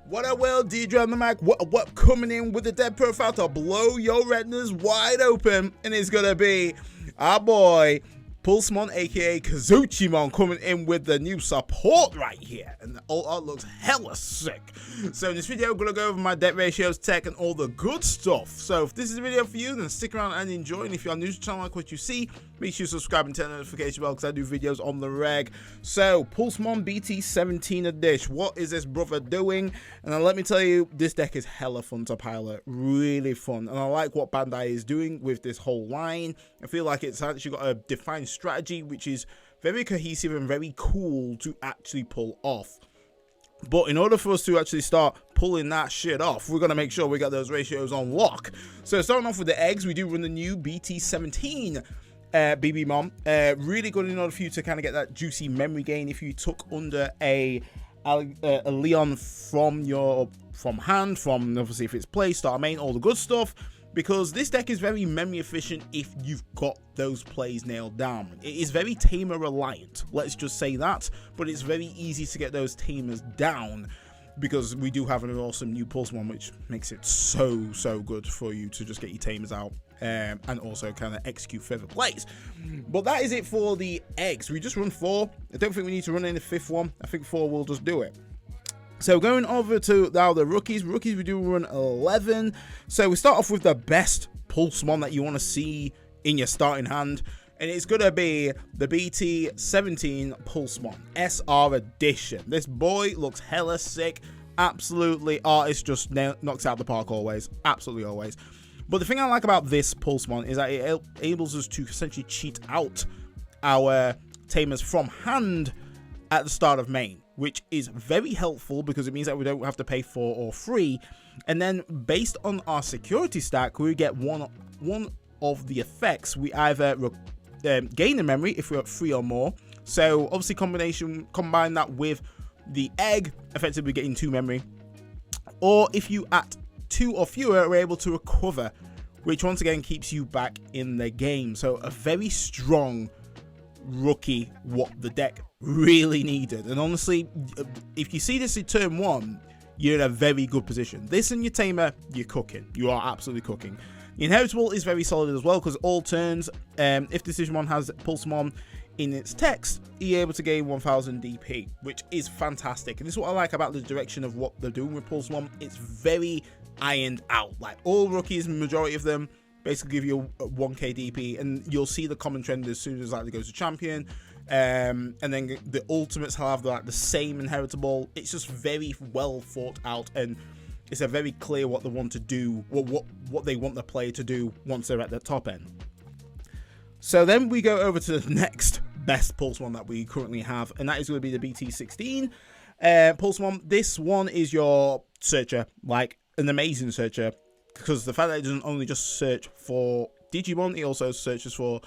What I will, DJ on the mic, what coming in with the dead profile to blow your retinas wide open, and it's gonna be our boy Pulsemon, aka Kazuchimon, coming in with the new support right here, and the alt art looks hella sick. So in this video, I'm gonna go over my deck ratios, tech, and all the good stuff. So if this is a video for you, then stick around and enjoy. And if you're new to the channel, like what you see, make sure you subscribe and turn the notification bell because I do videos on the reg. So Pulsemon BT17 a dish. What is this brother doing? And then let me tell you, this deck is hella fun to pilot, really fun. And I like what Bandai is doing with this whole line. I feel like it's actually got a defined strategy which is very cohesive and very cool to actually pull off. But in order for us to actually start pulling that shit off, we're going to make sure we got those ratios on lock. So starting off with the eggs, we do run the new BT17 Digimon. Really good in order for you to kind of get that juicy memory gain if you took under a Leon from hand, from obviously if it's play, start main, all the good stuff. Because this deck is very memory efficient if you've got those plays nailed down. It is very tamer reliant, let's just say that, but it's very easy to get those tamers down because we do have an awesome new Pulsemon which makes it so good for you to just get your tamers out and also kind of execute further plays. But that is it for the eggs. We just run 4. I don't think we need to run in the 5th one. I think 4 will just do it. So going over to now the rookies, we do run 11. So we start off with the best Pulsemon that you want to see in your starting hand, and it's going to be the BT17 Pulsemon SR edition. This boy looks hella sick. Absolutely, artist just knocks out the park always, absolutely always. But the thing I like about this Pulsemon is that it enables us to essentially cheat out our tamers from hand at the start of main, which is very helpful because it means that we don't have to pay 4 or 3. And then based on our security stack, we get one of the effects. We either gain a memory if we're at 3 or more. So obviously combine that with the egg, effectively getting 2 memory. Or if you at 2 or fewer, we're able to recover, which once again keeps you back in the game. So a very strong rookie, what the deck really needed. And honestly, if you see this in turn 1, you're in a very good position. This and your tamer, you're cooking. You are absolutely cooking. The inheritable is very solid as well because all turns, if this Digimon has Pulsemon in its text, you're able to gain 1000 DP, which is fantastic. And this is what I like about the direction of what they're doing with Pulsemon. It's very ironed out. Like all rookies, majority of them basically give you a 1k DP, and you'll see the common trend as soon as like it goes to champion, and then the ultimates have the same inheritable. It's just very well thought out, and it's a very clear what they want to do, what they want the player to do once they're at the top end. So then we go over to the next best Pulsemon that we currently have, and that is going to be the BT16 Pulsemon. This one is your searcher, like an amazing searcher, because the fact that it doesn't only just search for Digimon, it also searches for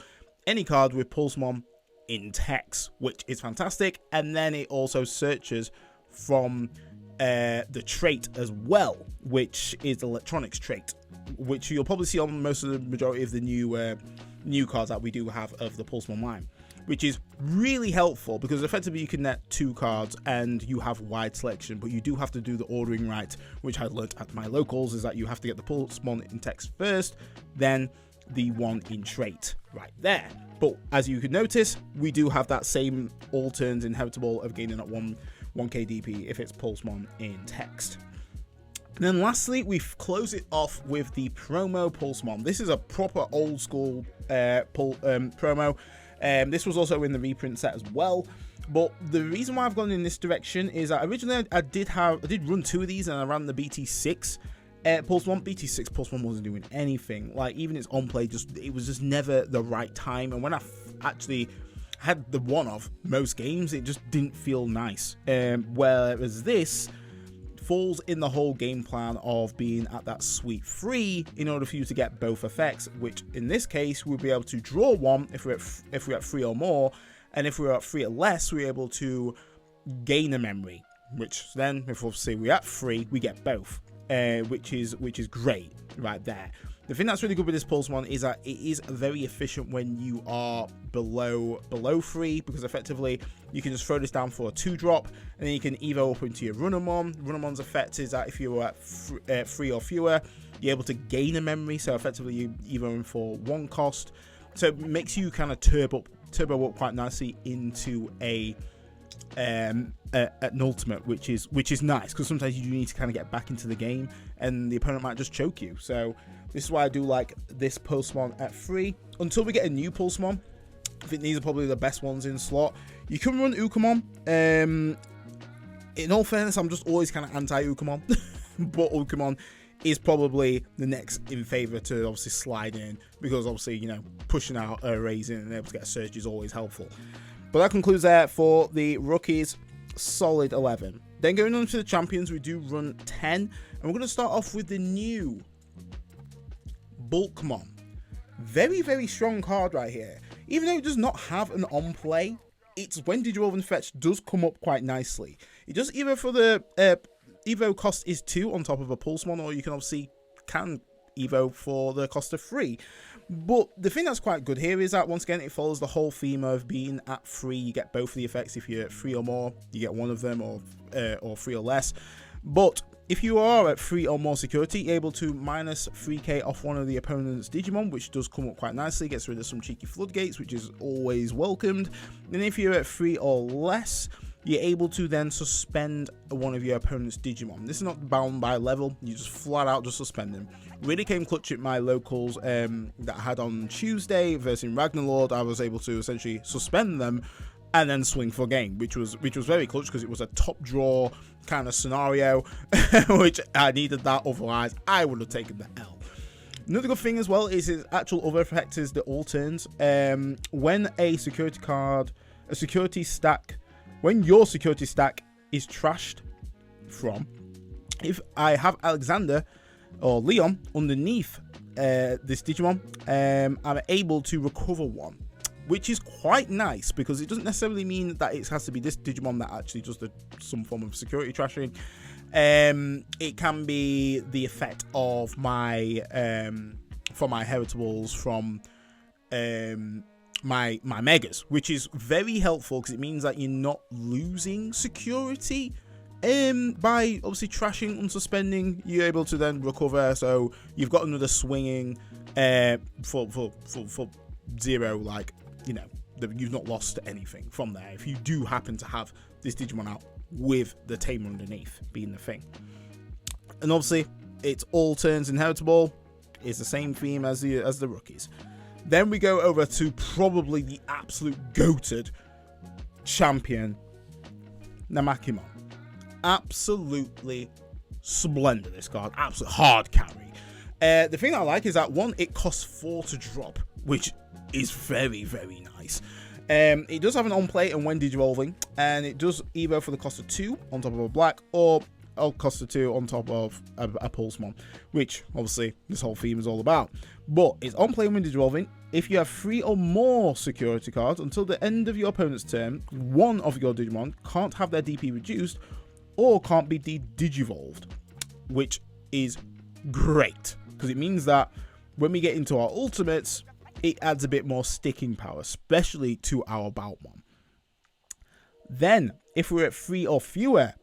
any card with Pulsemon in text, which is fantastic. And then it also searches from the trait as well, which is the electronics trait, which you'll probably see on most of the majority of the new cards that we do have of the Pulsemon line, which is really helpful because effectively you can net 2 cards and you have wide selection, but you do have to do the ordering right, which I learnt at my locals, is that you have to get the Pulsemon in text first, then the one in trait right there. But as you can notice, we do have that same all turns inheritable of gaining at 1k DP if it's Pulsemon in text. And then lastly, we close it off with the promo Pulsemon. This is a proper old school promo. This was also in the reprint set as well, but the reason why I've gone in this direction is that originally I did run 2 of these, and I ran the BT6 Pulsemon. BT6 Pulsemon wasn't doing anything. Like even its on play, it was just never the right time. And when I actually had the one of most games, it just didn't feel nice. Whereas this falls in the whole game plan of being at that sweep 3 in order for you to get both effects, which in this case we'll be able to draw 1 if we're at 3 or more, and if we're at 3 or less we're able to gain a memory, which then if obviously we're at 3 we get both. which is great right there. The thing that's really good with this Pulsemon is that it is very efficient when you are below 3, because effectively you can just throw this down for a 2-drop, and then you can evo up into your Runamon. Runamon's effect is that if you are at 3 or fewer, you're able to gain a memory, so effectively you evo for 1 cost. So it makes you kind of turbo up quite nicely into an ultimate, which is nice, because sometimes you do need to kind of get back into the game and the opponent might just choke you. So this is why I do like this Pulsemon at 3 until we get a new Pulsemon. I think these are probably the best ones in slot. You can run Ukamon. In all fairness, I'm just always kind of anti-Ukamon, but Ukamon is probably the next in favor to obviously slide in, because obviously, you know, pushing out a raising and able to get a surge is always helpful. But that concludes that for the rookies. Solid 11. Then going on to the champions, we do run 10, and we're going to start off with the new Boutmon. Very, very strong card right here. Even though it does not have an on play, its when Digivolving fetch does come up quite nicely. It does either for the evo cost is 2 on top of a Pulsemon, or you can obviously evo for the cost of 3. But the thing that's quite good here is that, once again, it follows the whole theme of being at 3. You get both of the effects. If you're at 3 or more, you get one of them, or 3 or less. But if you are at 3 or more security, you're able to minus 3k off one of the opponent's Digimon, which does come up quite nicely. Gets rid of some cheeky floodgates, which is always welcomed. And if you're at 3 or less, you're able to then suspend one of your opponent's Digimon. This is not bound by level. You just flat out just suspend them. Really came clutch at my locals that I had on Tuesday versus Ragnarlord. I was able to essentially suspend them and then swing for game, which was very clutch, because it was a top draw kind of scenario, which I needed that. Otherwise, I would have taken the L. Another good thing as well is his actual other effect is the all turns. When a security stack, when your security stack is trashed from, if I have Alexander or Leon underneath this Digimon, I'm able to recover one, which is quite nice, because it doesn't necessarily mean that it has to be this Digimon that actually does some form of security trashing. It can be the effect of my for my heritables from my megas, which is very helpful, because it means that you're not losing security by obviously trashing, unsuspending. You're able to then recover, so you've got another swinging for 0, like, you know, you've not lost anything from there if you do happen to have this Digimon out with the tamer underneath being the thing. And obviously it's all turns inheritable. It's the same theme as the rookies. Then we go over to probably the absolute goated champion, Namakimon. Absolutely splendid, this card. Absolute hard carry. The thing I like is that, one, it costs 4 to drop, which is very, very nice. It does have an on play and when digivolving, and it does evo for the cost of 2 on top of a black, or cost of 2 on top of a Pulsemon, which obviously this whole theme is all about. But it's on play when digivolving. If you have 3 or more security cards until the end of your opponent's turn, one of your Digimon can't have their DP reduced or can't be digivolved, which is great, because it means that when we get into our ultimates, it adds a bit more sticking power, especially to our Boutmon. Then, if we're at 3 or fewer,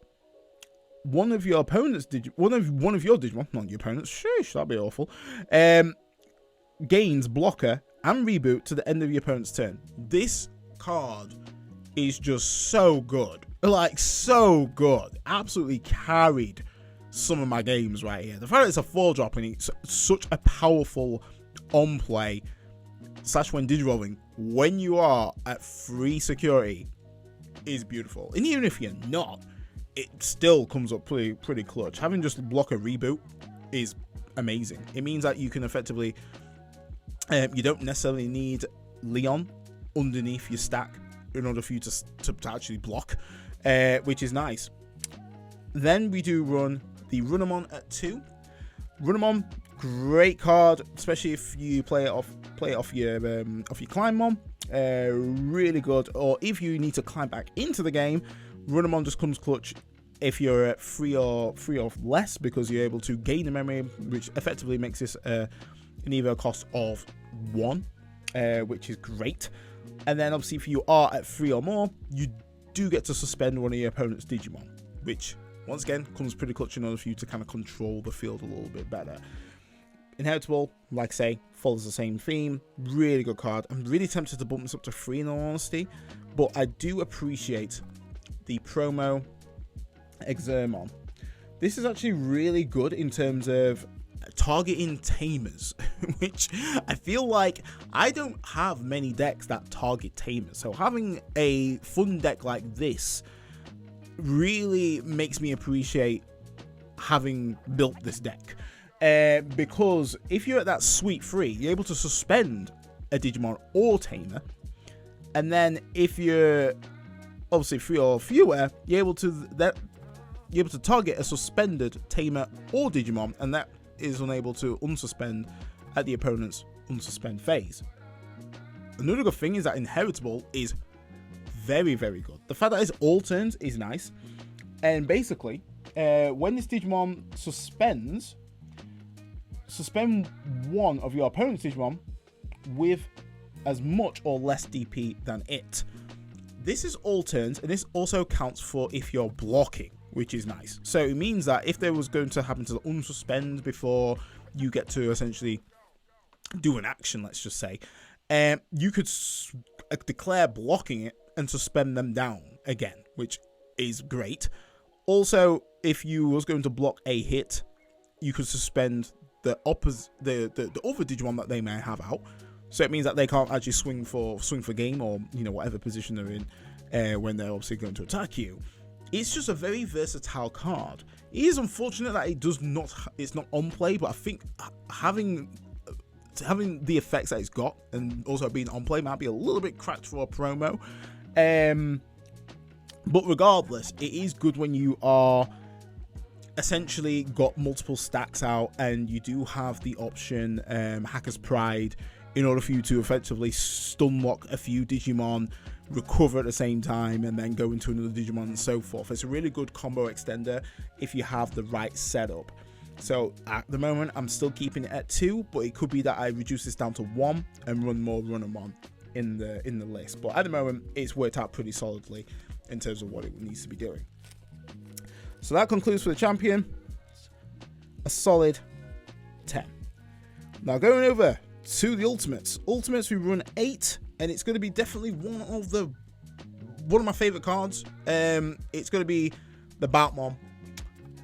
one of your opponent's one of your Digimon, not your opponent's, sheesh, that'd be awful, gains blocker and reboot to the end of your opponent's turn. This card is just so good, like so good. Absolutely carried some of my games right here. The fact that it's a 4-drop and it's such a powerful on play / when digivolving when you are at 3 security is beautiful. And even if you're not, it still comes up pretty clutch. Having just block a reboot is amazing. It means that you can effectively you don't necessarily need Leon underneath your stack in order for you to actually block, which is nice. Then we do run the Runamon at 2. Runamon, great card, especially if you play it off your Climbmon. Really good. Or if you need to climb back into the game, Runamon just comes clutch if you're at 3 or less, because you're able to gain the memory, which effectively makes this an evo cost of 1, which is great. And then obviously if you are at 3 or more, you do get to suspend one of your opponent's Digimon, which once again comes pretty clutch in order for you to kind of control the field a little bit better. Inheritable, like I say, follows the same theme. Really good card. I'm really tempted to bump this up to 3 in all honesty, but I do appreciate the promo Exermon. This is actually really good in terms of targeting Tamers, which I feel like I don't have many decks that target Tamers. So having a fun deck like this really makes me appreciate having built this deck. Because if you're at that sweet 3, you're able to suspend a Digimon or Tamer, and then if you're obviously 3 or fewer, you're able to target a suspended Tamer or Digimon, and that is unable to unsuspend at the opponent's unsuspend phase. Another good thing is that Inheritable is very, very good. The fact that it's all turns is nice, and basically when this Digimon suspend one of your opponent's Digimon with as much or less DP than it. This is all turns, and this also counts for if you're blocking, which is nice. So it means that if there was going to happen to unsuspend before you get to essentially do an action, let's just say, you could declare blocking it and suspend them down again, which is great. Also, if you was going to block a hit, you could suspend the other Digimon that they may have out. So it means that they can't actually swing for game, or whatever position they're in when they're obviously going to attack you. It's just a very versatile card. It is unfortunate that it's not on play, but I think having the effects that it's got and also being on play might be a little bit cracked for a promo. But regardless, it is good when you are essentially got multiple stacks out and you do have the option Hacker's Pride in order for you to effectively stun lock a few Digimon, recover at the same time, and then go into another Digimon and so forth. It's a really good combo extender if you have the right setup. So at the moment, I'm still keeping it at 2, but it could be that I reduce this down to 1 and run more Run-A-Mon in the list. But at the moment, it's worked out pretty solidly in terms of what it needs to be doing. So that concludes for the champion. A solid 10. Now going over to the ultimates. Ultimates, we run 8, and it's going to be definitely one of my favorite cards. It's going to be the Boutmon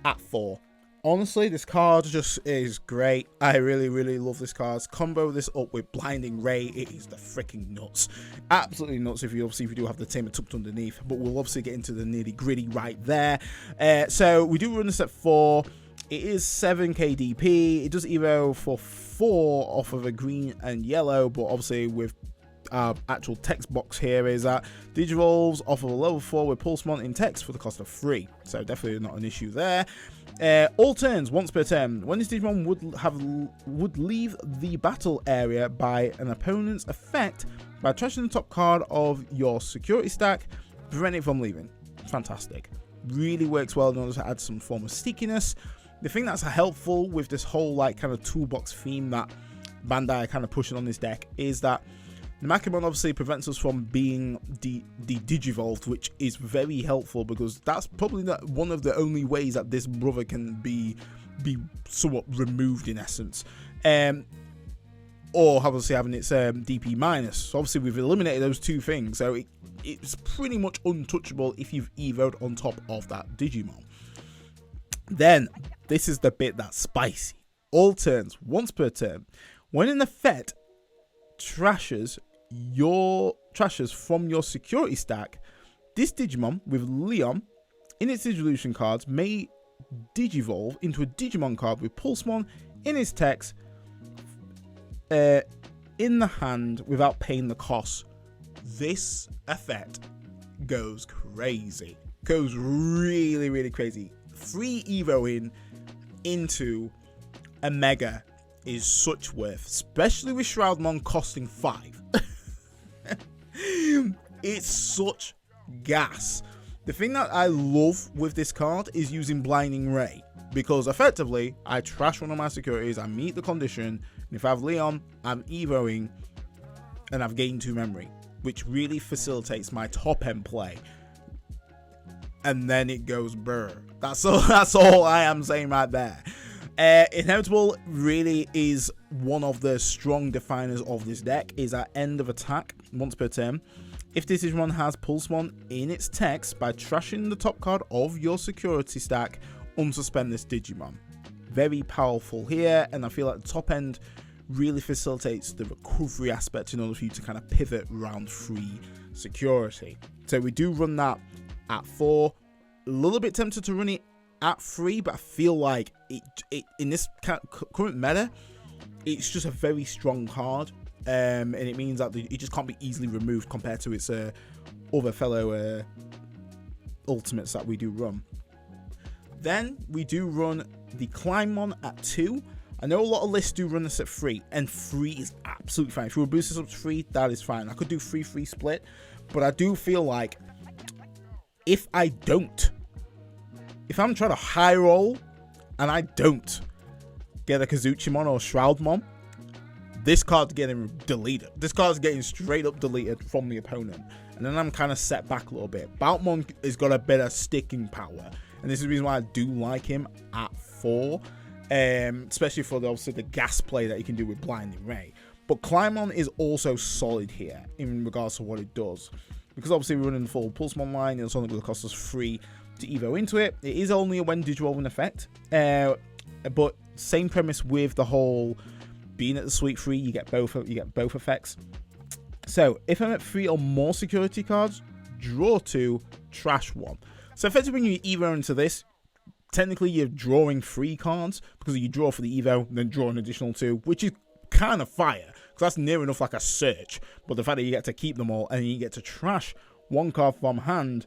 at 4. Honestly, this card just is great. I really, really love this card. Combo this up with Blinding Ray, it is the freaking nuts. Absolutely nuts if you do have the Tamer tucked underneath, but we'll obviously get into the nitty gritty right there. So we do run this at 4. It is 7 KDP. It does evo for 4 off of a green and yellow, but obviously with our actual text box here is that Digivolves off of a level 4 with Pulsemon in text for the cost of 3. So definitely not an issue there. All turns, once per turn, when this Digimon would leave the battle area by an opponent's effect by trashing the top card of your security stack, prevent it from leaving. Fantastic. Really works well in order to add some form of stickiness. The thing that's helpful with this whole kind of toolbox theme that Bandai are kind of pushing on this deck is that Namakimon obviously prevents us from being Digivolved, which is very helpful because that's probably one of the only ways that this brother can be somewhat removed in essence. Or obviously having its DP minus. So obviously we've eliminated those two things, so it's pretty much untouchable if you've evoed on top of that Digimon. Then, this is the bit that's spicy. All turns, once per turn. When an effect trashes from your security stack, this Digimon with Leon in its Digivolution cards may Digivolve into a Digimon card with Pulsemon in its text in the hand without paying the cost. This effect goes crazy. Goes really, really crazy. 3 evoing into a mega is such worth, especially with Shroudmon costing 5. It's such gas. The thing that I love with this card is using Blinding Ray, because effectively I trash one of my securities, I meet the condition, and if I have Leon, I'm evoing and I've gained 2 memory, which really facilitates my top end play. And then it goes brr. That's all I am saying right there. Inevitable really is one of the strong definers of this deck. Is at end of attack once per turn. If this Digimon has Pulsemon in its text, by trashing the top card of your security stack, unsuspend this Digimon. Very powerful here, and I feel like the top end really facilitates the recovery aspect in order for you to kind of pivot around free security. So we do run that at 4. A little bit tempted to run it at 3, but I feel like it in this current meta, it's just a very strong card. And it means that it just can't be easily removed compared to its other fellow ultimates that we do run. Then we do run the Climbmon at 2. I know a lot of lists do run this at 3, and 3 is absolutely fine. If you were boosted up to 3, that is fine. I could do 3-3 split, but I do feel like if I'm trying to high roll and I don't get a Kazuchimon or Shroudmon, this card's getting deleted. This card's getting straight up deleted from the opponent. And then I'm kind of set back a little bit. Boutmon has got a better sticking power. And this is the reason why I do like him at 4. Especially for obviously the gas play that you can do with Blinding Ray. But Climbmon is also solid here in regards to what it does. Because obviously we're running the full Pulsemon line. It's only going to cost us 3 to evo into it. It is only a when Digivolving effect. But same premise with the whole being at the sweep 3, you get both effects. So if I'm at 3 or more security cards, draw 2, trash 1. So effectively when you evo into this, technically you're drawing 3 cards because you draw for the evo, then draw an additional 2, which is kind of fire because that's near enough like a search. But the fact that you get to keep them all and you get to trash 1 card from hand,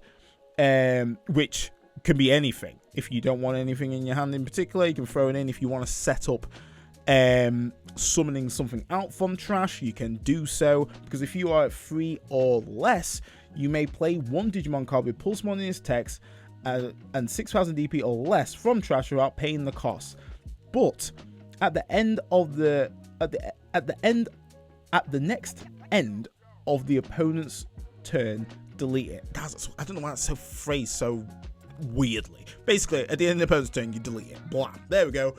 which can be anything. If you don't want anything in your hand in particular, you can throw it in. If you want to set up summoning something out from trash, you can do so, because if you are at 3 or less, you may play 1 Digimon card with Pulsemon in its text and 6000 DP or less from trash without paying the cost. But at the next end of the opponent's turn, delete it. I don't know why that's so phrased so weirdly. Basically, at the end of the opponent's turn, you delete it. Blam. There we go.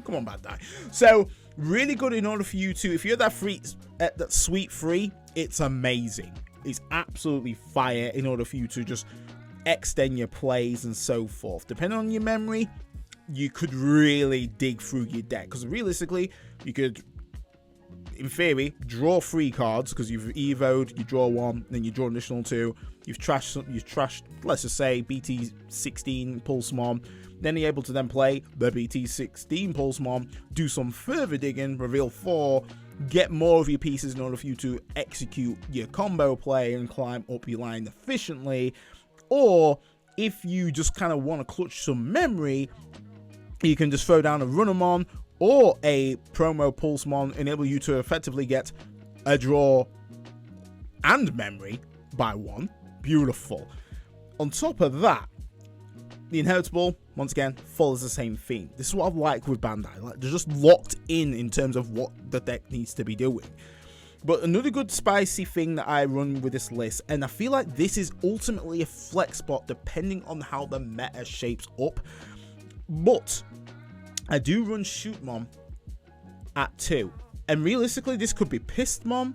Come on, bad die. So really good in order for you to, if you're that sweet 3, it's amazing. It's absolutely fire in order for you to just extend your plays and so forth. Depending on your memory, you could really dig through your deck, because realistically you could, in theory, draw 3 cards because you've evoed, you draw 1, then you draw an additional 2, you've trashed, let's just say, BT17 Pulsemon, then you're able to then play the BT16 Pulsemon, do some further digging, reveal 4, get more of your pieces in order for you to execute your combo play and climb up your line efficiently. Or if you just kind of want to clutch some memory, you can just throw down a Runamon or a promo Pulsemon, enable you to effectively get a draw and memory by 1. Beautiful. On top of that, the Inheritable, once again, follows the same theme. This is what I like with Bandai. Like, they're just locked in terms of what the deck needs to be doing. But another good spicy thing that I run with this list, and I feel like this is ultimately a flex spot depending on how the meta shapes up, but I do run Shootmon at 2. And realistically, this could be Pissmon,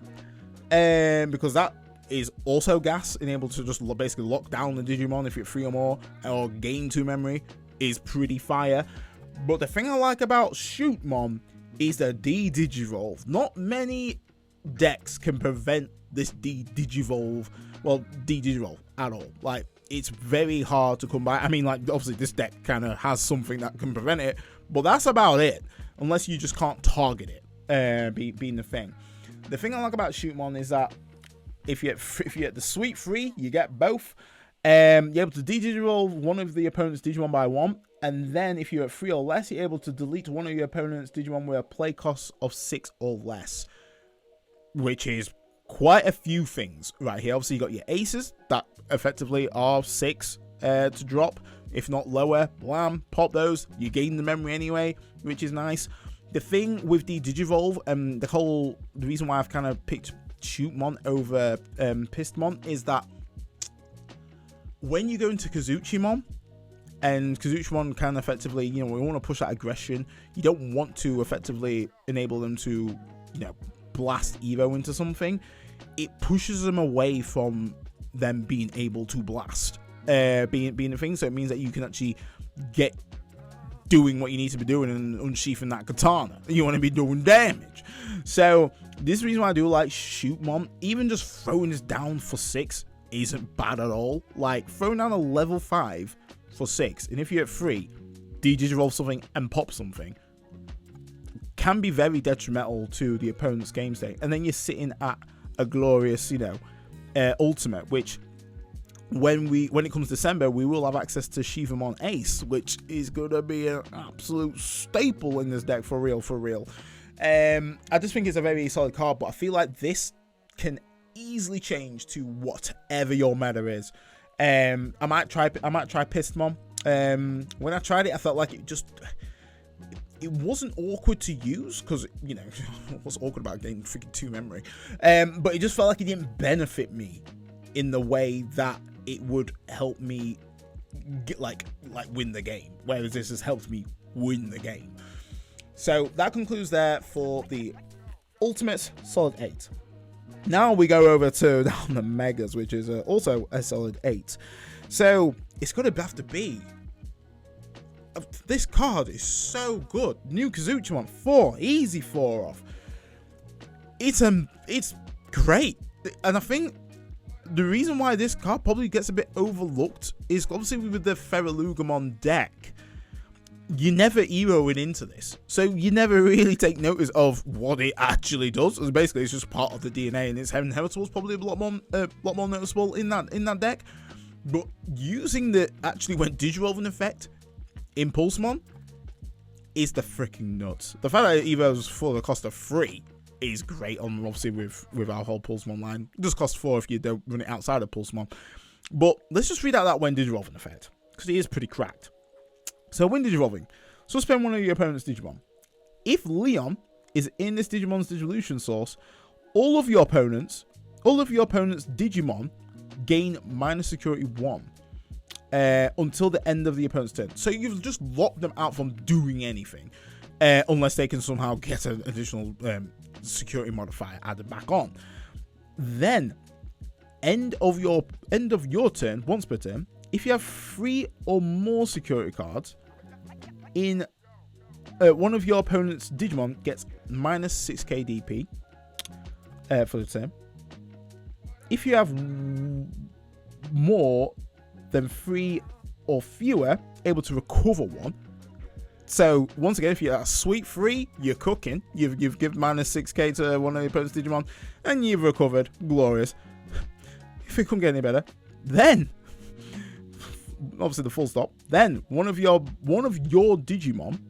because that is also gas, and able to just basically lock down the Digimon if you're 3 or more, or gain 2 memory, is pretty fire. But the thing I like about Shootmon is the D-Digivolve. Not many decks can prevent this D-Digivolve at all. Like, it's very hard to come by. I mean, like, obviously this deck kind of has something that can prevent it, but that's about it, unless you just can't target it, being the thing. The thing I like about Shootmon is that if you're at the sweet 3, you get both. You're able to D-Digivolve one of the opponent's Digimon by 1, and then if you're at 3 or less, you're able to delete one of your opponent's Digimon with a play cost of 6 or less, which is quite a few things right here. Obviously, you got your aces that effectively are 6 to drop, if not lower. Blam, pop those. You gain the memory anyway, which is nice. The thing with the Digivolve, the reason why I've kind of picked Shootmon over Pistmon is that when you go into Kazuchimon, and Kazuchimon can effectively, we want to push that aggression. You don't want to effectively enable them to, blast Evo into something. It pushes them away from them being able to blast, being a thing. So it means that you can actually get doing what you need to be doing and unsheathing that katana. You want to be doing damage. So this is the reason why I do like Shootmon. Even just throwing this down for 6 isn't bad at all. Like, throwing down a level 5 for 6, and if you're at 3, Digivolve something and pop something, can be very detrimental to the opponent's game state. And then you're sitting at a glorious, ultimate, which when it comes December, we will have access to Sheathamon Ace, which is gonna be an absolute staple in this deck for real. I just think it's a very solid card, but I feel like this can easily change to whatever your meta is. I might try Pistmon. When I tried it, I felt like it wasn't awkward to use, because what's awkward about getting freaking 2 memory, but it just felt like it didn't benefit me in the way that it would help me get like win the game, whereas this has helped me win the game. So that concludes there for the Ultimates, solid 8. Now we go over to down the Megas, which is also a solid 8. So it's going to have to be. This card is so good. New Kazuchimon 4, easy 4 off. It's great, and I think the reason why this card probably gets a bit overlooked is obviously with the Feralugumon deck. You never Evoing into this, so you never really take notice of what it actually does. Basically, it's just part of the DNA, and its inheritable is probably a lot more noticeable in that deck. But using the actually when Digivolve in effect in Pulsemon is the freaking nuts. The fact that Evos for the cost of 3 is great. On obviously with our whole Pulsemon line, it just costs 4 if you don't run it outside of Pulsemon. But let's just read out that when Digivolve in effect, because it is pretty cracked. So when Digivolving, suspend one of your opponent's Digimon. If Leon is in this Digimon's Digivolution source, all of your opponent's Digimon gain minus security 1 until the end of the opponent's turn. So you've just locked them out from doing anything, unless they can somehow get an additional security modifier added back on. Then end of your turn, once per turn, if you have 3 or more security cards in one of your opponent's Digimon gets minus 6k DP for the turn. If you have more than 3 or fewer, able to recover 1. So once again, if you're a sweet 3, you're cooking. You've given minus 6k to one of your opponent's Digimon, and you've recovered. Glorious. If it couldn't get any better, then obviously the full stop. Then one of your Digimon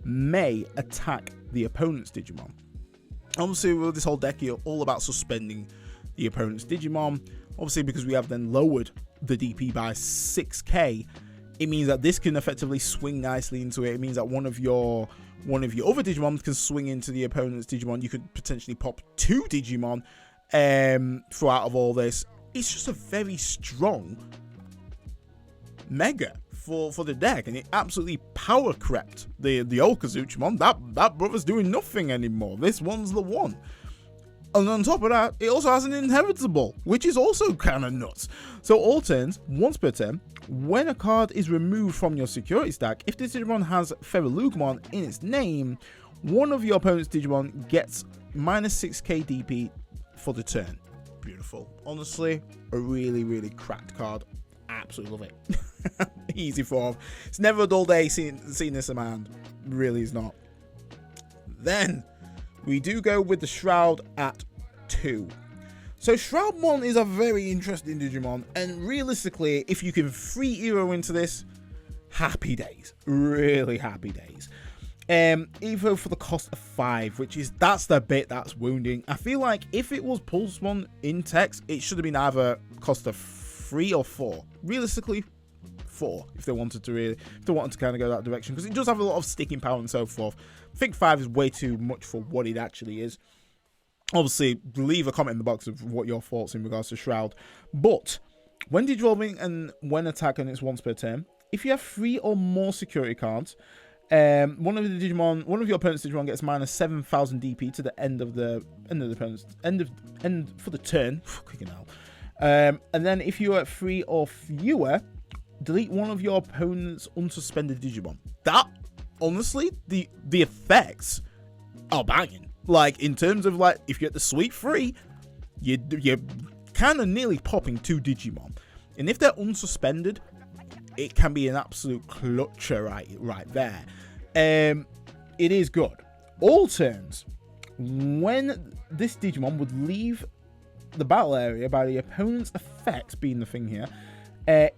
may attack the opponent's Digimon. Obviously, with this whole deck, you're all about suspending the opponent's Digimon. Obviously, because we have then lowered the DP by 6k, it means that this can effectively swing nicely into it. It means that one of your other Digimon can swing into the opponent's Digimon. You could potentially pop 2 Digimon throughout of all this. It's just a very strong Mega for the deck, and it absolutely power crept the old Kazuchimon. That brother's doing nothing anymore. This one's the one. And on top of that, it also has an inheritable, which is also kind of nuts. So all turns, once per turn, when a card is removed from your security stack, if this Digimon has Feralugumon in its name, one of your opponent's Digimon gets minus 6k DP for the turn. Beautiful. Honestly, a really, really cracked card. Absolutely love it. Easy form. It's never a dull day seeing this amount. Really is not. Then we do go with the Shroud at 2. So Shroudmon is a very interesting Digimon, and realistically, if you can free Eero into this, happy days. Really happy days. Evo for the cost of 5, that's the bit that's wounding. I feel like if it was Pulsemon in text, it should have been either cost of 3 or 4. Realistically, 4 if they wanted to kind of go that direction, because it does have a lot of sticking power and so forth. I think 5 is way too much for what it actually is. Obviously, leave a comment in the box of what your thoughts in regards to Shroud. But when Digivolving and when attacking, it's once per turn. If you have 3 or more security cards, one of your opponent's Digimon gets minus 7,000 DP to the end of the opponent's end for the turn. Fucking hell. And then if you are 3 or fewer, delete one of your opponent's unsuspended Digimon. That, honestly, the effects are banging. Like, in terms of, like, if you get the sweep 3, you're kind of nearly popping 2 Digimon. And if they're unsuspended, it can be an absolute clutcher right there. It is good. All turns, when this Digimon would leave the battle area by the opponent's effects being the thing here,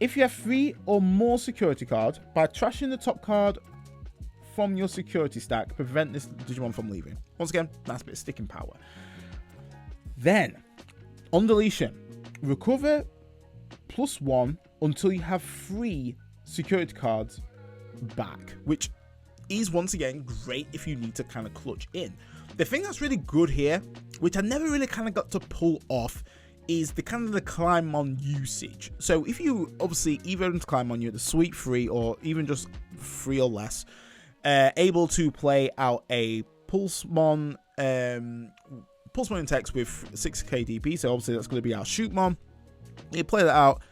if you have 3 or more security cards, by trashing the top card from your security stack, prevent this Digimon from leaving. Once again, that's a bit of sticking power. Then, on deletion, recover +1 until you have 3 security cards back, which is once again great if you need to kind of clutch in. The thing that's really good here, which I never really kind of got to pull off, is the kind of the Climon usage. So if you obviously either into Climon, you're the sweep 3 or even just 3 or less, able to play out a Pulsemon in text with 6k DP, so obviously that's going to be our Shootmon. You play that out,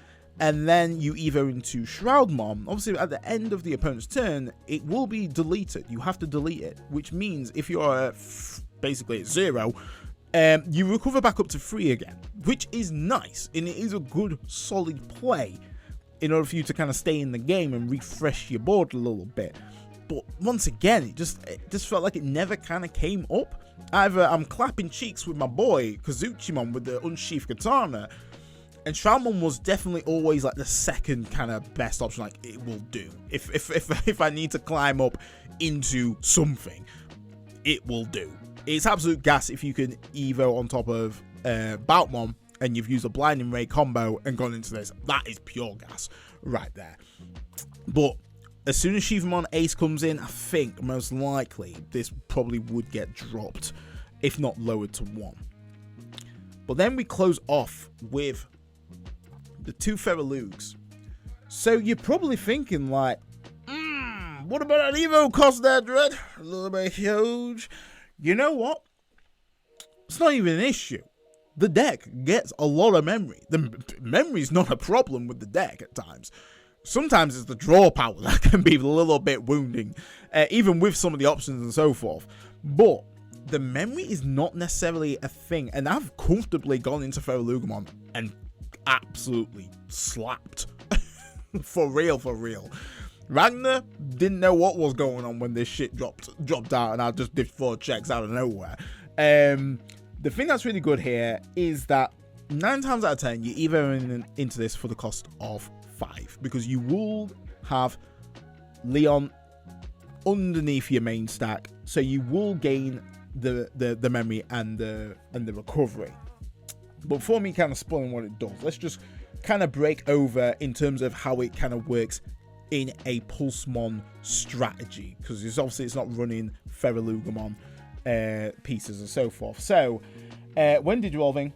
and then you evo into Shroudmon. Obviously at the end of the opponent's turn, it will be deleted. You have to delete it, which means if you're basically at 0, you recover back up to 3 again, which is nice, and it is a good solid play in order for you to kind of stay in the game and refresh your board a little bit. But once again, it just felt like it never kind of came up. Either I'm clapping cheeks with my boy Kazuchimon with the unsheathed katana, and Shroudmon was definitely always like the second kind of best option. Like, it will do. If I need to climb up into something, it will do. It's absolute gas if you can evo on top of Boutmon and you've used a blinding ray combo and gone into this. That is pure gas right there. But as soon as Shivamon Ace comes in, I think most likely this probably would get dropped, if not lowered to 1. But then we close off with the 2 Ferulugs. So you're probably thinking like, what about an Evo cost there, Dread? A little bit huge. You know what? It's not even an issue. The deck gets a lot of memory. The memory's not a problem with the deck at times. Sometimes it's the draw power that can be a little bit wounding, even with some of the options and so forth. But the memory is not necessarily a thing, and I've comfortably gone into Ferulugamon and absolutely slapped. For real. Ragnar didn't know what was going on when this shit dropped out, and I just did 4 checks out of nowhere. The thing that's really good here is that 9 times out of 10, you're either into this for the cost of 5, because you will have Leon underneath your main stack, so you will gain the memory and the recovery. But for me kind of spoiling what it does, let's just kind of break over in terms of how it kind of works in a Pulsemon strategy, because it's not running Ferulugamon pieces and so forth. So when Digivolving,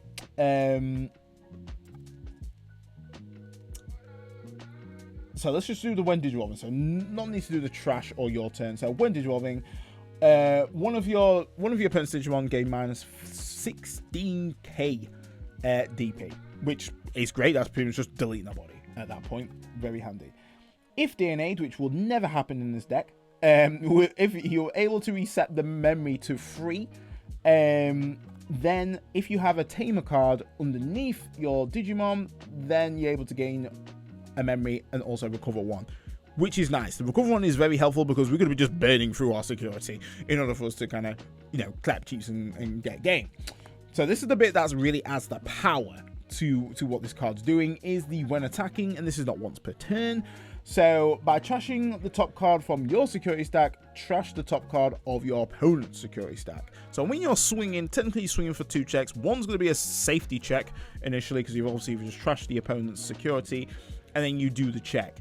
so let's just do the when Digivolving. So not need to do the trash or your turn. So when Digivolving, one of your opponent's Digimon gain minus 16k DP, which is great. That's pretty much just deleting a body at that point. Very handy. If DNA'd, which will never happen in this deck, if you're able to reset the memory to 3, then if you have a Tamer card underneath your Digimon, then you're able to gain a memory and also recover 1, which is nice. The recover 1 is very helpful because we're going to be just burning through our security in order for us to kind of, clap cheeks and get game. So this is the bit that's really adds the power to what this card's doing, is the when attacking, and this is not once per turn. So by trashing the top card from your security stack, trash the top card of your opponent's security stack. So when you're swinging, technically you're swinging for 2 checks. One's going to be a safety check initially, because you've obviously just trashed the opponent's security, and then you do the check.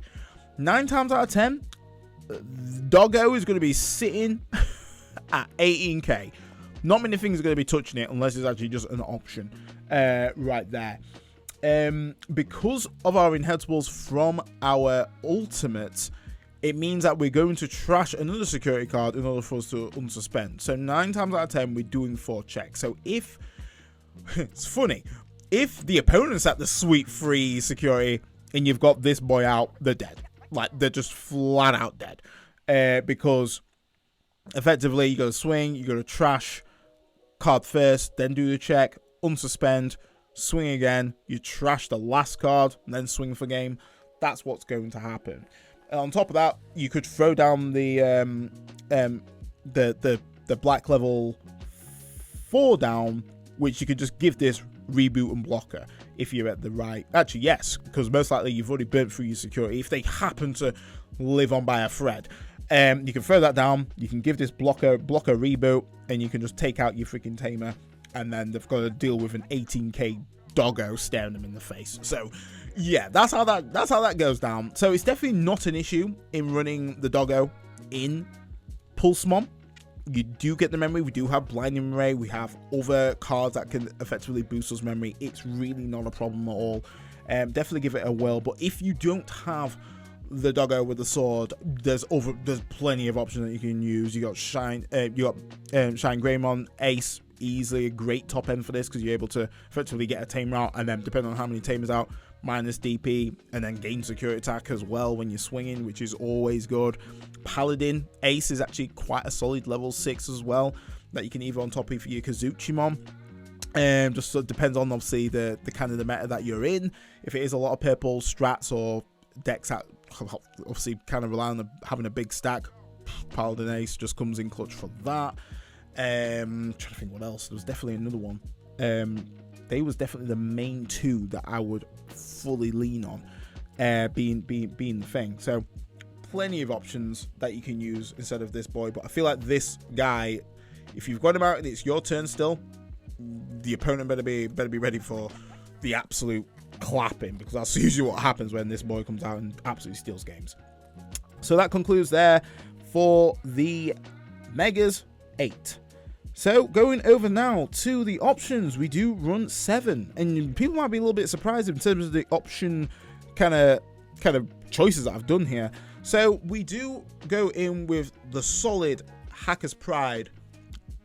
9 times out of 10, Doggo is going to be sitting at 18k. Not many things are going to be touching it unless it's actually just an option right there. Because of our inheritables from our ultimates, it means that we're going to trash another security card in order for us to unsuspend. So 9 times out of 10, we're doing 4 checks. So if it's funny, if the opponent's at the sweet free security and you've got this boy out, they're dead. Like, they're just flat out dead. Because effectively, you got to swing, you got to trash card first, then do the check, unsuspend, swing again, you trash the last card, and then swing for game. That's what's going to happen. And on top of that, you could throw down the black level 4 down, which you could just give this reboot and blocker if you're at the right. Actually, yes, because most likely you've already burnt through your security. If they happen to live on by a thread, you can throw that down. You can give this blocker reboot, and you can just take out your freaking tamer. And then they've got to deal with an 18k Doggo staring them in the face. So yeah, that's how that goes down. So it's definitely not an issue in running the Doggo in Pulsemon. You do get the memory. We do have blinding ray. We have other cards that can effectively boost us memory. It's really not a problem at all. Definitely give it a whirl. But if you don't have the Doggo with the sword, there's plenty of options that you can use. You got Shine Greymon, Ace. Easily a great top end for this, because you're able to effectively get a tamer out, and then depending on how many tamers out, minus DP, and then gain security attack as well when you're swinging, which is always good. Paladin Ace is actually quite a solid level 6 as well, that you can either on top of your Kazuchimon. Just so it depends on obviously the kind of the meta that you're in. If it is a lot of purple strats or decks that obviously kind of rely on having a big stack, Paladin Ace just comes in clutch for that. Trying to think what else. There was definitely another one. They was definitely the main 2 that I would fully lean on, being the thing. So plenty of options that you can use instead of this boy. But I feel like this guy, if you've got him out and it's your turn still, the opponent better be ready for the absolute clapping, because that's usually what happens when this boy comes out and absolutely steals games. So that concludes there for the Megas 8. So going over now to the options, we do run 7, and people might be a little bit surprised in terms of the option kind of choices that I've done here. So we do go in with the solid Hacker's Pride,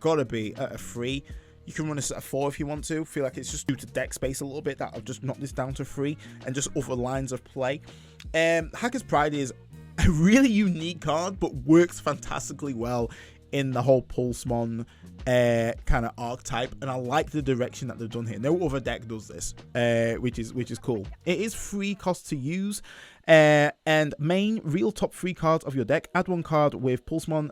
gotta be at a 3. You can run this at a 4 if you want to. Feel like it's just due to deck space a little bit that I've just knocked this down to 3, and just other lines of play. Hacker's Pride is a really unique card, but works fantastically well in the whole Pulsemon kind of archetype, and I like the direction that they've done here. No other deck does this, which is cool. It is free cost to use, and main real top 3 cards of your deck. Add 1 card with Pulsemon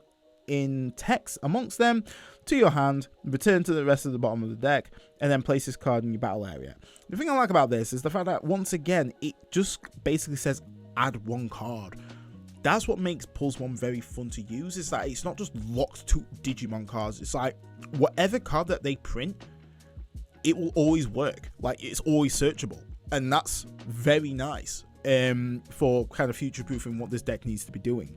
in text amongst them to your hand, return to the rest of the bottom of the deck, and then place this card in your battle area. The thing I like about this is the fact that once again it just basically says add 1 card. That's what makes Pulsemon very fun to use, is that it's not just locked to Digimon cards. It's like whatever card that they print, it will always work. Like, it's always searchable, and that's very nice for kind of future-proofing what this deck needs to be doing.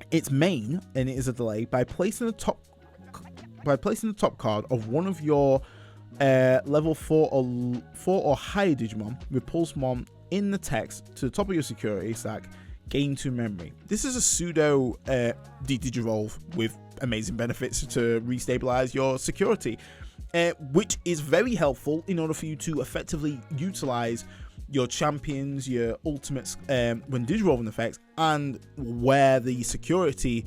Its main, and it is a delay, by placing the top card of one of your level 4 or higher Digimon with Pulsemon in the text to the top of your security stack. Gain 2 memory. This is a pseudo Digivolve with amazing benefits to restabilize your security, which is very helpful in order for you to effectively utilize your champions, your ultimates when Digivolving effects, and where the security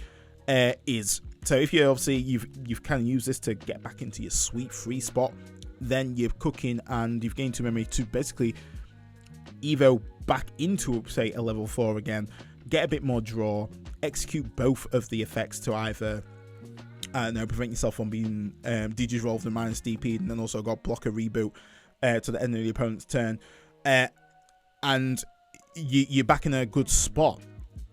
is. So if you obviously you've kind of used this to get back into your sweet free spot, then you're cooking and you've gained 2 memory to basically evo back into, say, a level 4 again, get a bit more draw, execute both of the effects to either prevent yourself from being Digivolved and minus DP, and then also got blocker reboot to the end of the opponent's turn, and you're back in a good spot.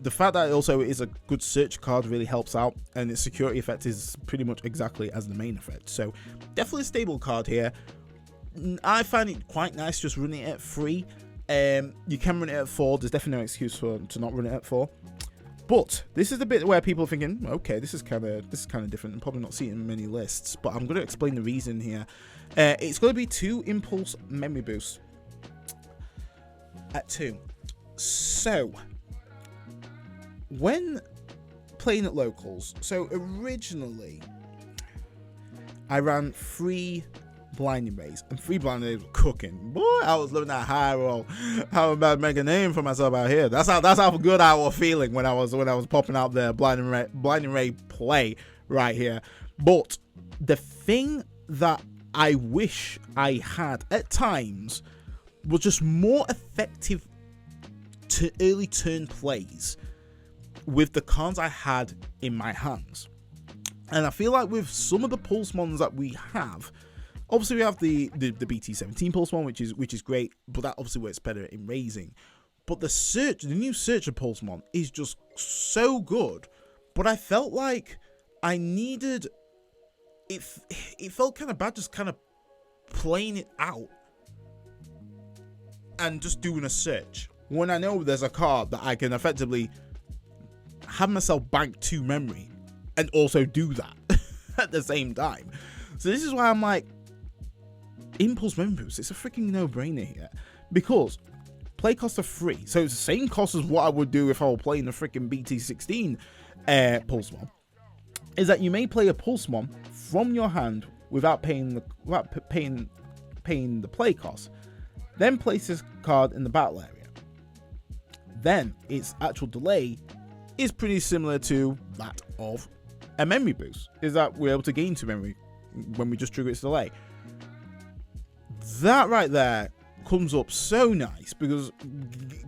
The fact that it also is a good search card really helps out, and its security effect is pretty much exactly as the main effect. So definitely a stable card here. I find it quite nice just running it at 3. You can run it at 4. There's definitely no excuse to not run it at 4. But this is the bit where people are thinking, okay, this is kind of different and probably not seeing in many lists. But I'm going to explain the reason here. It's going to be 2 impulse memory boosts at 2. So when playing at locals, so originally I ran 3 blinding rays, and 3 blinding rays were cooking. Boy, I was living that high roll. How about make a name for myself out here? That's how good I was feeling when I was popping out the blinding ray play right here. But the thing that I wish I had at times was just more effective to early turn plays with the cards I had in my hands. And I feel like with some of the Pulsemons that we have, obviously we have the BT17 Pulsemon, which is great, but that obviously works better in raising. But the new search of Pulsemon is just so good. But I felt like I needed it. It felt kind of bad just kind of playing it out and just doing a search when I know there's a card that I can effectively have myself bank 2 memory and also do that at the same time. So this is why I'm like, impulse memory boost, it's a freaking no-brainer here, because play costs are 3, so it's the same cost as what I would do if I were playing the freaking BT16 Pulsemon. Is that you may play a Pulsemon from your hand without paying the play cost, then place this card in the battle area. Then its actual delay is pretty similar to that of a memory boost, is that we're able to gain 2 memory when we just trigger its delay. That right there comes up so nice, because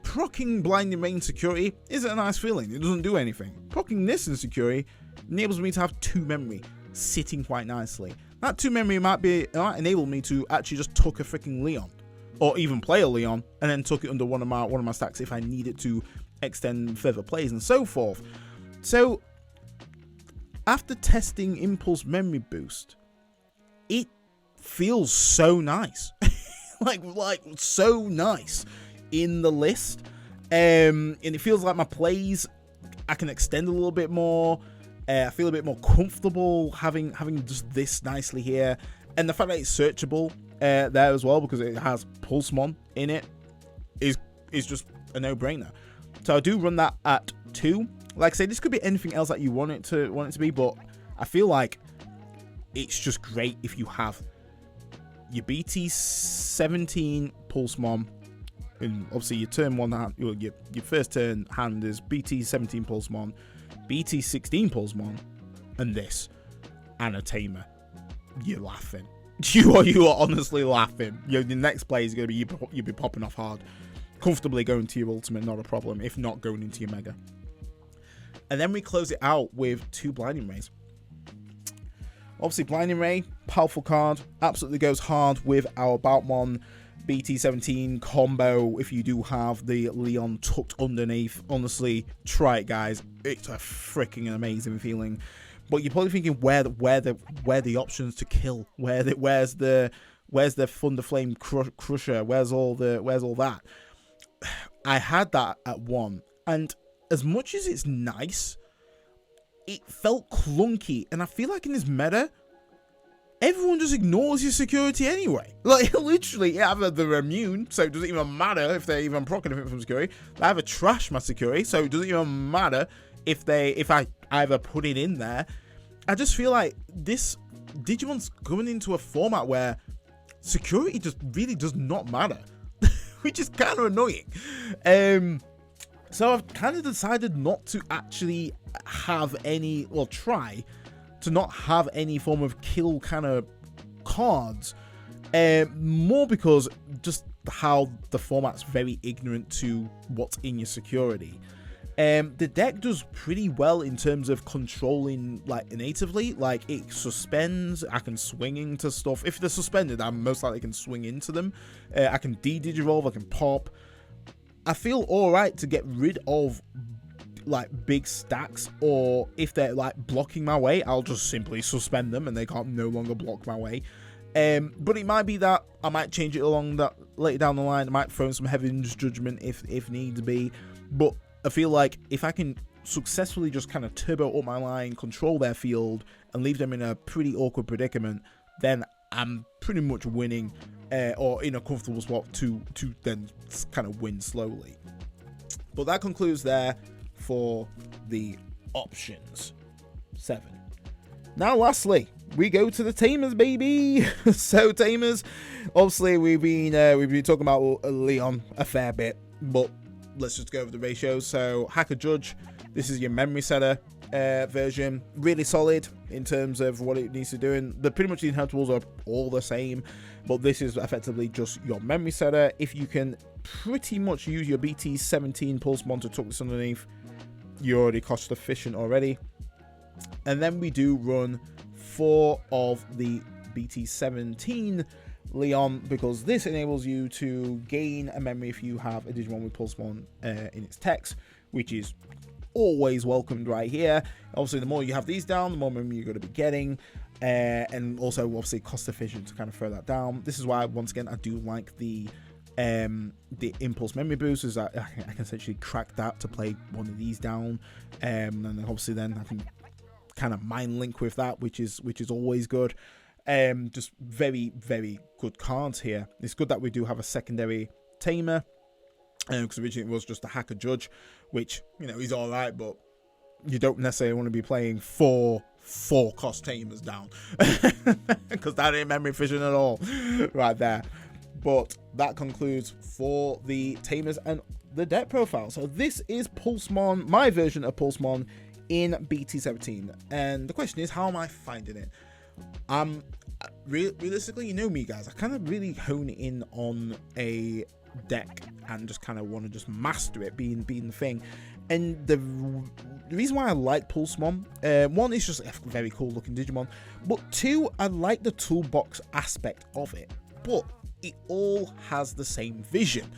proccing blinding rain security isn't a nice feeling. It doesn't do anything. Proccing this in security enables me to have 2 memory sitting quite nicely. That 2 memory might enable me to actually just tuck a freaking Leon, or even play a Leon and then tuck it under one of my stacks if I need it to extend further plays and so forth. So after testing impulse memory boost, it feels so nice. like so nice in the list, and it feels like my plays I can extend a little bit more. I feel a bit more comfortable having just this nicely here, and the fact that it's searchable there as well, because it has Pulsemon in it, is just a no-brainer. So I do run that at 2. Like I say, this could be anything else that you want it to be, but I feel like it's just great if you have your BT17 Pulsemon, and obviously your turn 1 hand, your first turn hand is BT17 Pulsemon, BT16 Pulsemon, and this, and a tamer. You're laughing. You are honestly laughing. Your next play is going to be you'll be popping off hard, comfortably going to your ultimate, not a problem, if not going into your mega. And then we close it out with 2 blinding rays. Obviously, blinding ray, powerful card, absolutely goes hard with our Boutmon BT17 combo. If you do have the Leon tucked underneath, honestly, try it, guys. It's a freaking amazing feeling. But you're probably thinking, where the options to kill? Where's the Thunder Flame Crusher? Where's all that? I had that at 1, and as much as it's nice, it felt clunky, and I feel like in this meta, everyone just ignores your security anyway. Like, literally, either they're immune, so it doesn't even matter if they're even proccing anything from security. They either trash my security, so it doesn't even matter if I either put it in there. I just feel like this Digimon's going into a format where security just really does not matter, which is kind of annoying. So I've kind of decided not to actually have any, well, try to not have any form of kill kind of cards, more because just how the format's very ignorant to what's in your security. The deck does pretty well in terms of controlling, like, natively. Like, it suspends, I can swing into stuff. If they're suspended, I most likely can swing into them. I can de-digivolve, I can pop. I feel alright to get rid of like big stacks, or if they're like blocking my way, I'll just simply suspend them and they can't no longer block my way. But it might be that I might change it along that later down the line. I might throw in some Heaven's Judgment if need be. But I feel like if I can successfully just kind of turbo up my line, control their field, and leave them in a pretty awkward predicament, then I'm pretty much winning, or in a comfortable spot to then kind of win slowly. But that concludes there for the options 7. Now lastly, we go to the Tamers, baby. So Tamers, obviously we've been talking about Leon a fair bit, but let's just go over the ratios. So Hacker Judge, this is your memory setter version, really solid in terms of what it needs to do, and pretty much the inheritables are all the same, but this is effectively just your memory setter. If you can pretty much use your BT17 Pulsemon to tuck this underneath, you're already cost efficient already. And then we do run 4 of the BT17 Leon, because this enables you to gain a memory if you have a Digimon with Pulsemon in its text, which is always welcomed right here. Obviously, the more you have these down, the more memory you're going to be getting, and also obviously cost efficient to kind of throw that down. This is why, once again, I do like the impulse memory boost, is that I can essentially crack that to play one of these down, and then obviously then I can kind of mind link with that, which is always good. Just very, very good cards here. It's good that we do have a secondary tamer, because originally it was just a Hacker Judge, which, you know, he's all right, but you don't necessarily want to be playing 4 cost tamers down, because that ain't memory efficient at all right there. But that concludes for the Tamers and the deck profile. So this is Pulsemon, my version of Pulsemon in BT17. And the question is, how am I finding it? Realistically, you know me, guys, I kind of really hone in on a deck and just kind of want to just master it, being the thing. And the reason why I like Pulsemon, one, is just a very cool looking Digimon, but 2, I like the toolbox aspect of it. But it all has the same vision.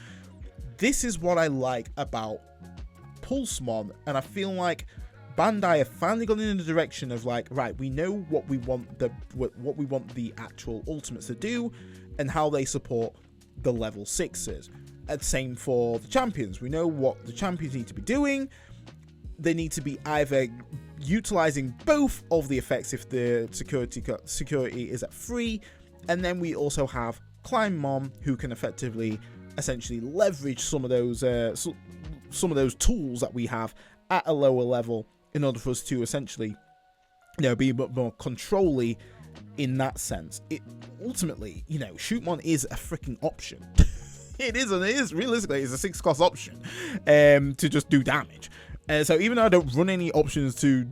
This is what I like about Pulsemon, and I feel like Bandai have finally gone in the direction of like, right, we know what we want the actual ultimates to do, and how they support the level 6s. And same for the champions. We know what the champions need to be doing. They need to be either utilizing both of the effects if the security is at 3, and then we also have Climbmon, who can effectively essentially leverage some of those tools that we have at a lower level in order for us to essentially, you know, be a bit more control-y in that sense. It ultimately, you know, Shootmon is a freaking option. It is realistically, it's a 6 cost option to just do damage. So even though I don't run any options to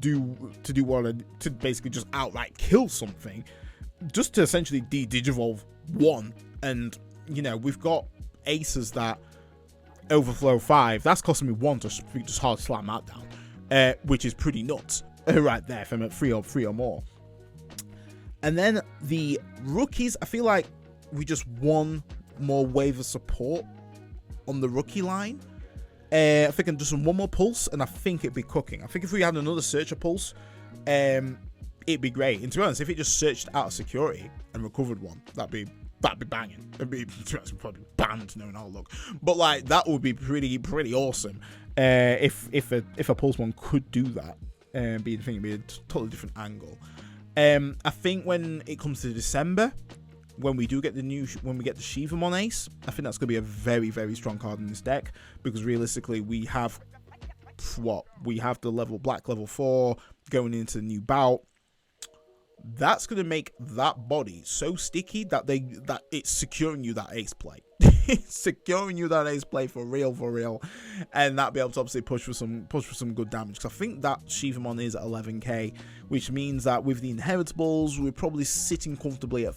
basically just outright kill something, just to essentially de-digivolve 1, and you know, we've got aces that overflow 5, that's costing me 1 to just hard slam that down, which is pretty nuts right there if I'm at 3 or more. And then the rookies, I feel like we just one more wave of support on the rookie line. I think I'm just one more pulse, and I think it'd be cooking. I think if we had another searcher pulse, it'd be great. And to be honest, if it just searched out of security and recovered 1, that'd be banging. It'd be, to be honest, probably banned knowing how to look, but like that would be pretty awesome. If a Pulsemon could do that, be the thing, it'd be a totally different angle. I think when it comes to December, when we get the Shivamon Ace, I think that's going to be a very, very strong card in this deck, because realistically we have the black level 4 going into the new bout. That's going to make that body so sticky that it's securing you that ace play. It's securing you that ace play for real, and that be able to obviously push for some good damage. Because I think that Shivamon is at 11k, which means that with the inheritables, we're probably sitting comfortably at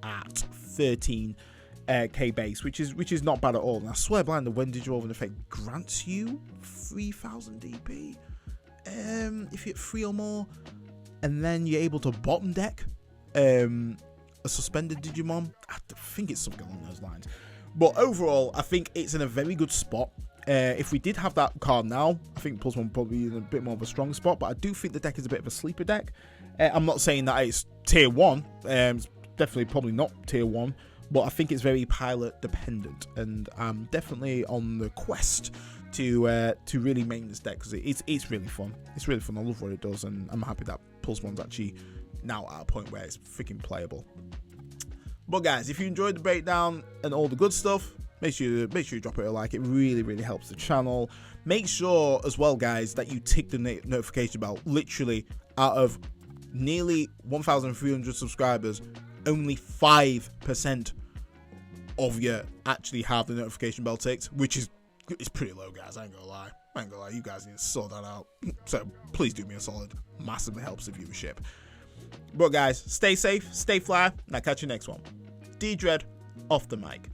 13k base, which is not bad at all. And I swear blind, the when Digivolving effect grants you 3000 DP if you're at 3 or more. And then you're able to bottom deck a suspended Digimon. I think it's something along those lines. But overall, I think it's in a very good spot. If we did have that card now, I think Pulsemon would probably be in a bit more of a strong spot, but I do think the deck is a bit of a sleeper deck. I'm not saying that it's tier 1, it's definitely probably not tier 1, but I think it's very pilot dependent, and I'm definitely on the quest to really main this deck, because it's really fun. It's really fun. I love what it does, and I'm happy that Pulsemon's actually now at a point where it's freaking playable. But guys, if you enjoyed the breakdown and all the good stuff, make sure you drop it a like. It really helps the channel. Make sure as well, guys, that you tick the notification bell. Literally, out of nearly 1,300 subscribers, only 5% of you actually have the notification bell ticked, which is pretty low, guys. I ain't gonna lie. You guys need to sort that out. So please do me a solid. Massively helps the viewership. But guys, stay safe, stay fly, and I'll catch you next one. D-Dread off the mic.